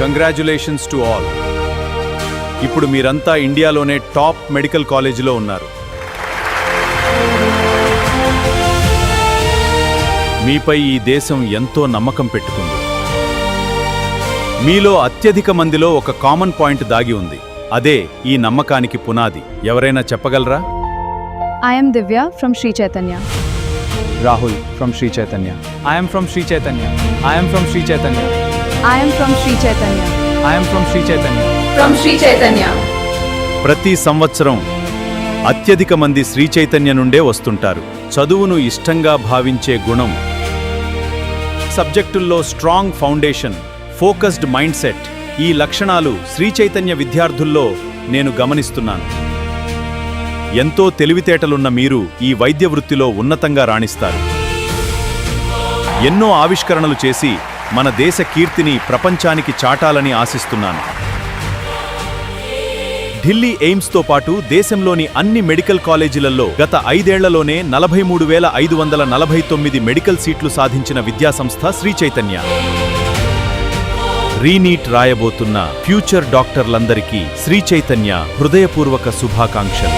Congratulations to all. ఇప్పుడు మీరంతా ఇండియాలోనే టాప్ మెడికల్ కాలేజీలో ఉన్నారు. మీపై ఈ దేశం ఎంతో నమ్మకం పెట్టుకుంది. మీలో అత్యధిక మందిలో ఒక కామన్ పాయింట్ దాగి ఉంది. అదే ఈ నమ్మకానికి పునాది. ఎవరైనా చెప్పగలరా? I am Divya from Sri Chaitanya. Rahul from Sri Chaitanya. I am from Sri Chaitanya. I am from Sri Chaitanya. I am from Sri Chaitanya. I am from Sri Chaitanya. From Sri Chaitanya. ప్రతి సంవత్సరం అత్యధిక మంది శ్రీ చైతన్య నుండే వస్తుంటారు. చదువును ఇష్టంగా భావించే గుణం, సబ్జెక్టుల్లో strong foundation, focused mind set, ఈ లక్షణాలు శ్రీ చైతన్య విద్యార్థుల్లో నేను గమనిస్తున్నాను. ఎంతో తెలివితేటలున్న మీరు ఈ వైద్య వృత్తిలో ఉన్నతంగా రాణిస్తారు. ఎన్నో ఆవిష్కరణలు చేసి మన దేశ కీర్తిని ప్రపంచానికి చాటాలని ఆశిస్తున్నాను. ఢిల్లీ ఎయిమ్స్తో పాటు దేశంలోని అన్ని మెడికల్ కాలేజీలలో గత 5 ఏళ్లలోనే 43,549 మెడికల్ సీట్లు సాధించిన విద్యాసంస్థ శ్రీ చైతన్య. రీనీట్ రాయబోతున్న ఫ్యూచర్ డాక్టర్లందరికీ శ్రీ చైతన్య హృదయపూర్వక శుభాకాంక్షలు.